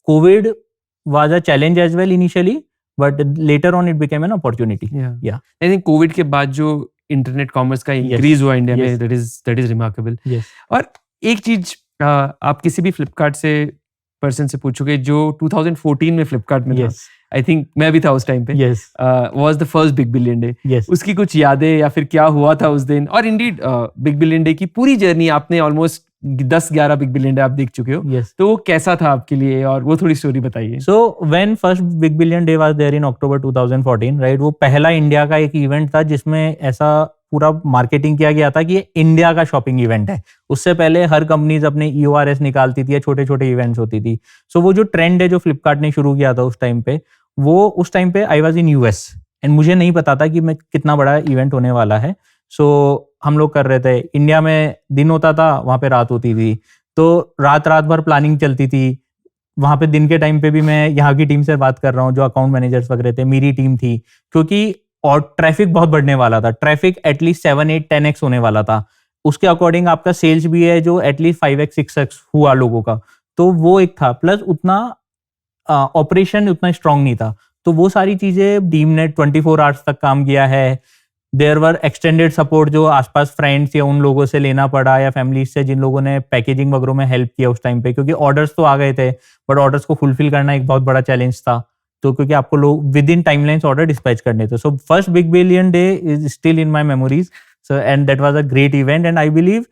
covid was a challenge as well initially, but later on it became an opportunity. Yeah. I think covid के बाद जो इंटरनेट कॉमर्स का इंक्रीज हुआ इंडिया में, Yes. That is remarkable. Yes. और एक चीज आप किसी भी फ्लिपकार्ट से पर्सन से पूछोगे जो 2014 में फ्लिपकार्ट में था, Yes. आई थिंक मैं भी था उस टाइम पे, Yes. Was the first big billion day. Yes. उसकी कुछ यादें या फिर क्या हुआ था उस दिन? और इंडीड बिग बिलियन डे की पूरी जर्नी आपने ऑलमोस्ट 10-11 बिग बिलियन डे आप देख चुके हो, Yes. तो वो कैसा था आपके लिए, और वो थोड़ी स्टोरी बताइए। So when first Big Billion Day was there in October 2014, right? वो पहला इंडिया का एक इवेंट था जिसमें ऐसा पूरा मार्केटिंग किया गया था कि ये इंडिया का शॉपिंग इवेंट है। उससे पहले हर कंपनीज अपने EORS निकालती थी या छोटे छोटे इवेंट्स होती थी। सो वो जो ट्रेंड है जो फ्लिपकार्ट ने शुरू किया था उस टाइम पे, वो उस टाइम पे I was in US, and मुझे नहीं पता था कि मैं कितना बड़ा इवेंट होने वाला है। सो हम लोग कर रहे थे, इंडिया में दिन होता था, वहाँ पे रात होती थी, तो रात भर प्लानिंग चलती थी। वहाँ पे दिन के टाइम पे भी मैं यहाँ की टीम से बात कर रहा हूँ, जो अकाउंट मैनेजर्स वगैरह थे, मेरी टीम थी, क्योंकि और ट्रैफिक बहुत बढ़ने वाला था। ट्रैफिक एटलीस्ट 7-8-10x होने वाला था। उसके अकॉर्डिंग आपका सेल्स भी है जो एटलीस्ट 5x-6x हुआ लोगों का, तो वो एक था। प्लस उतना ऑपरेशन उतना स्ट्रांग नहीं था, तो वो सारी चीजें टीम ने 24 आवर्स तक काम किया है। देयर वर एक्सटेंडेड सपोर्ट जो आसपास फ्रेंड्स या उन लोगों से लेना पड़ा, या फैमिली से जिन लोगों ने पैकेजिंग वगैरह में हेल्प किया उस टाइम पे, क्योंकि ऑर्डर्स तो आ गए थे, बट ऑर्डर्स को फुलफिल करना एक बहुत बड़ा चैलेंज था। तो क्योंकि आपको लोग with in timelines order dispatch करने थे। So first big billion day is still in my memories. So and that was a great event, and I believe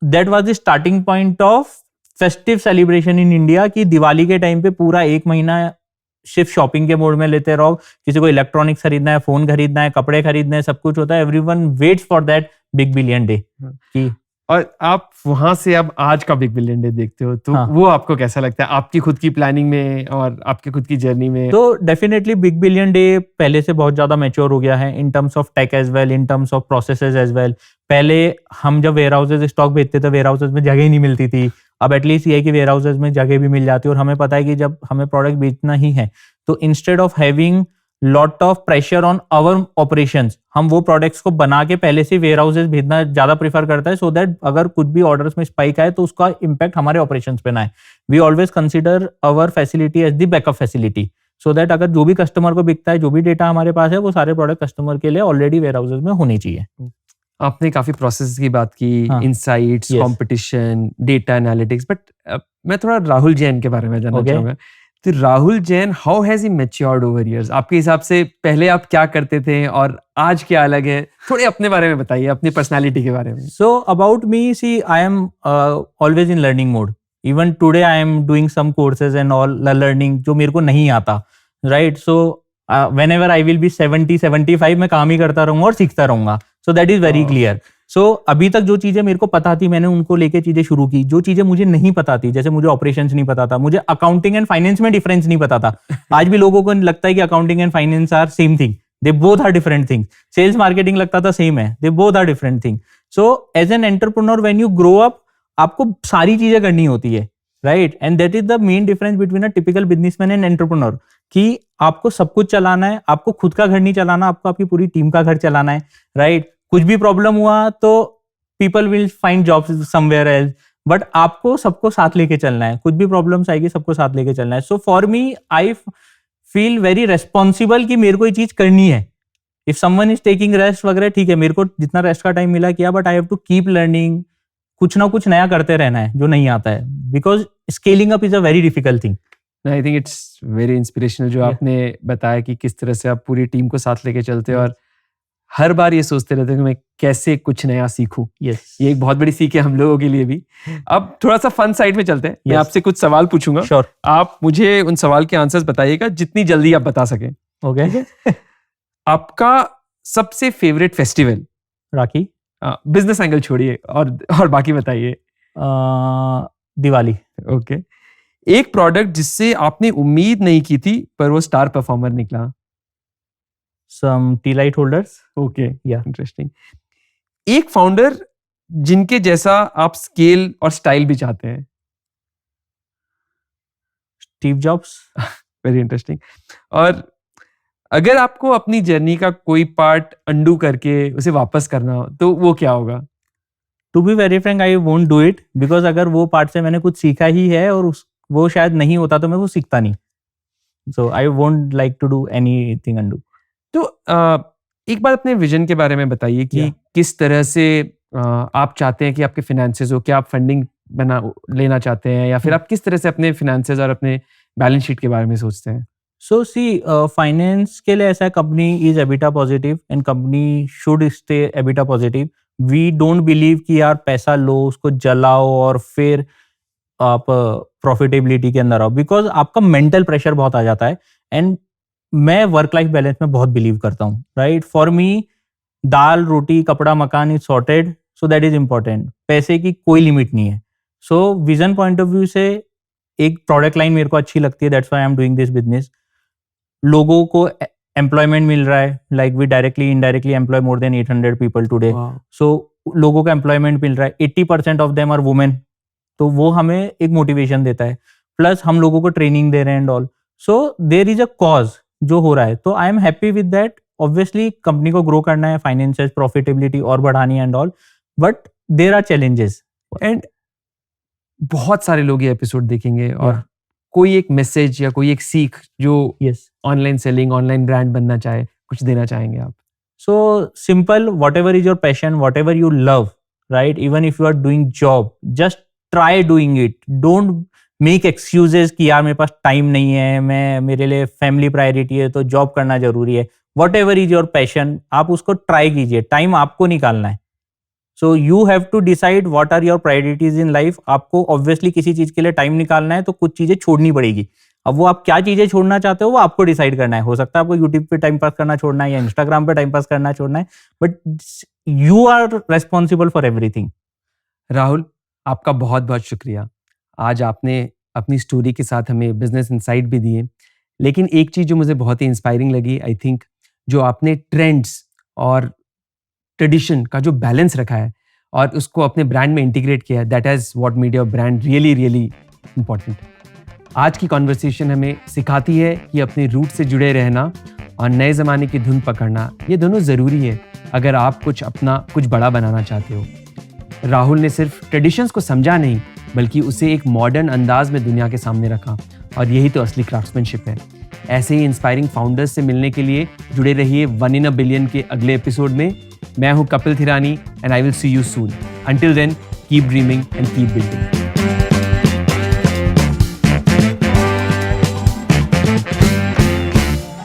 that was the starting point of festive celebration in India कि दिवाली के time पे पूरा एक महीना सिर्फ shopping के mode में लेते रहो. किसी को इलेक्ट्रॉनिक्स खरीदना है, फोन खरीदना है, कपड़े खरीदना है, सब कुछ होता है. Everyone waits for that big billion day. और आप वहां से अब आज का बिग बिलियन डे देखते हो तो हाँ. वो आपको कैसा लगता है आपकी खुद की प्लानिंग में और आपकी खुद की जर्नी में? तो डेफिनेटली बिग बिलियन डे पहले से बहुत ज्यादा मैच्योर हो गया है in terms of tech as well, in terms of processes as well. पहले हम जब वेयर हाउसेज स्टॉक बेचते थे, वेयर हाउसेज में जगह ही नहीं मिलती थी. अब एटलीस्ट ये है कि वेयर हाउसेज में जगह भी मिल जाती है और हमें पता है कि जब हमें प्रोडक्ट बेचना ही है तो instead of having lot of pressure on our operations, हम वो प्रोडक्ट्स को बना के पहले से वेयर हाउसेज भेजना ज्यादा प्रीफर करता है, सो दैट अगर कुछ भी ऑर्डर्स में स्पाइक आए तो उसका इम्पैक्ट हमारे ऑपरेशंस पे ना आए. We always consider our facility as the backup facility, so that अगर जो भी कस्टमर को बिकता है, जो भी डेटा हमारे पास है, वो सारे प्रोडक्ट कस्टमर के लिए ऑलरेडी वेयर हाउसेज में होनी चाहिए. आपने काफी प्रोसेस की बात की, हाँ. Insights, Yes. Competition, data analytics, but मैं थोड़ा राहुल जैन के बारे में जानना Okay. चाहूंगा. तो Rahul Jain, how has he matured over years? आपके हिसाब से पहले आप क्या करते थे और आज क्या अलग है? थोड़े अपने बारे में बताइए, अपनी पर्सनालिटी के बारे में. So about me, see, I am always in learning mode. Even today, I am doing some courses and all learning जो मेरे को नहीं आता, right? So whenever I will be 70, 75, मैं काम ही करता रहूंगा और सीखता रहूंगा. So that is very clear. So अभी तक जो चीजें मेरे को पता थी, मैंने उनको लेके चीजें शुरू की. जो चीजें मुझे नहीं पता थी, जैसे मुझे ऑपरेशंस नहीं पता था, मुझे अकाउंटिंग एंड फाइनेंस में डिफरेंस नहीं पता था. आज भी लोगों को लगता है कि accounting and finance are same thing. They both are different things. Sales marketing लगता था सेम है. They both are different things. So as an entrepreneur, when you grow up, आपको सारी चीजें करनी होती है, right? And that is the main difference between a typical businessman and entrepreneur. कि आपको सब कुछ चलाना है, आपको खुद का घर नहीं चलाना, आपको आपकी पूरी टीम का घर चलाना है, right? कुछ भी प्रॉब्लम हुआ तो people will find jobs somewhere else. But आपको सबको साथ लेके चलना है. कुछ भी प्रॉब्लम्स आएगी, सबको साथ लेके चलना है. So for me, I feel very responsible कि मेरे को ये चीज करनी है. If someone is taking rest वगैरह, ठीक है, मेरे को जितना रेस्ट का टाइम मिला किया, but I have to keep learning. कुछ ना कुछ नया करते रहना है जो नहीं आता है, because scaling up is a very difficult thing. I think it's very inspirational जो Yeah. आपने बताया कि किस तरह से आप पूरी टीम को साथ लेके चलते हो और हर बार ये सोचते रहते हो कि मैं कैसे कुछ नया सीखूं. यस, ये एक बहुत बड़ी सीख है हम लोगों के लिए भी. अब थोड़ा सा फन साइड में चलते हैं. मैं Yes. आपसे कुछ सवाल पूछूंगा, श्योर. आप मुझे उन सवाल के आंसर्स बताइएगा जितनी जल्दी आप बता सकें. ओके. आपका सबसे फेवरेट फेस्टिवल? राखी. बिजनेस एंगल छोड़िए और बाकी बताइए. दिवाली. ओके. एक प्रोडक्ट जिससे आपने उम्मीद नहीं की थी पर वो स्टार परफॉर्मर निकला? Some tea light holders. Okay, Yeah. Interesting. एक फाउंडर जिनके जैसा आप स्केल और स्टाइल भी चाहते हैं? Steve Jobs. Very interesting. और अगर आपको अपनी जर्नी का कोई पार्ट अंडू करके उसे वापस करना हो तो वो क्या होगा? To be very frank, I won't do it, because अगर वो पार्ट से मैंने कुछ सीखा ही है और वो शायद नहीं होता तो मैं वो सीखता नहीं. So I won't like to do anything undue. तो एक बार अपने विजन के बारे में बताइए कि Yeah. किस तरह से आप चाहते हैं कि आपके फिनेंसेस हो, क्या आप फंडिंग लेना चाहते हैं या फिर आप किस तरह से अपने फिनेंसेस और अपने बैलेंस शीट के बारे में सोचते हैं? सो सी, फाइनेंस के लिए ऐसा है, company is EBITDA positive and company should stay EBITDA positive. We don't believe कि यार पैसा लो, उसको जलाओ और फिर आप प्रॉफिटेबिलिटी के अंदर आओ, बिकॉज आपका मेंटल प्रेशर बहुत आ जाता है. एंड मैं वर्क लाइफ बैलेंस में बहुत बिलीव करता हूँ, right? For me, dal roti kapda makaan is sorted, so that is important. पैसे की कोई लिमिट नहीं है. सो विजन पॉइंट ऑफ व्यू से एक प्रोडक्ट लाइन मेरे को अच्छी लगती है, that's why I am doing this business. लोगों को एम्प्लॉयमेंट मिल रहा है, like we directly indirectly employ more than 800 people today. So लोगों को एम्प्लॉयमेंट मिल रहा है, 80% ऑफ देम आर वुमेन, तो वो हमें एक मोटिवेशन देता है. प्लस हम लोगों को ट्रेनिंग दे रहे हैं and all. So there is a cause जो हो रहा है, तो I am happy with that. Obviously company को ग्रो करना है, फाइनेंशियल प्रॉफिटेबिलिटी और बढ़ानी है and all, but there are challenges. And बहुत सारे लोग ये एपिसोड देखेंगे और Yeah. कोई एक मैसेज या कोई एक सीख जो yes. Online selling, online brand बनना चाहे, कुछ देना चाहेंगे आप? So simple, whatever is your passion, whatever you love, right? Even if you are doing job, just try doing it. Don't make excuses कि यार मेरे पास टाइम नहीं है, मेरे लिए फैमिली प्रायोरिटी है तो जॉब करना जरूरी है. Whatever is your passion, आप उसको ट्राई कीजिए. टाइम आपको निकालना है. So you have to decide what are your priorities in life. आपको ऑब्वियसली किसी चीज के लिए टाइम निकालना है तो कुछ चीजें छोड़नी पड़ेगी। अब वो आप क्या चीजें छोड़ना चाहते हो वो आपको डिसाइड करना है। हो सकता है आपको यूट्यूब पे टाइम पास करना छोड़ना है या इंस्टाग्राम पे टाइम पास करना छोड़ना है, but you are responsible for everything. Rahul, आपका बहुत बहुत शुक्रिया। आज आपने अपनी स्टोरी के साथ हमें बिजनेस इनसाइट भी दिए, लेकिन एक चीज़ जो मुझे बहुत ही इंस्पायरिंग लगी, आई थिंक जो आपने ट्रेंड्स और ट्रेडिशन का जो बैलेंस रखा है और उसको अपने ब्रांड में इंटीग्रेट किया है, that has what made your brand really really important. आज की कॉन्वर्सेशन हमें सिखाती है कि अपने रूट से जुड़े रहना और नए ज़माने की धुन पकड़ना, ये दोनों ज़रूरी है अगर आप कुछ बड़ा बनाना चाहते हो। राहुल ने सिर्फ ट्रेडिशंस को समझा नहीं, बल्कि उसे एक मॉडर्न अंदाज में दुनिया के सामने रखा, और यही तो असली क्राफ्ट्समैनशिप है। ऐसे ही इंस्पायरिंग फाउंडर्स से मिलने के लिए जुड़े रहिए 1 in a Billion के अगले एपिसोड में। मैं हूं Kapil Thirani and I will see you soon. Until then, keep dreaming and keep building.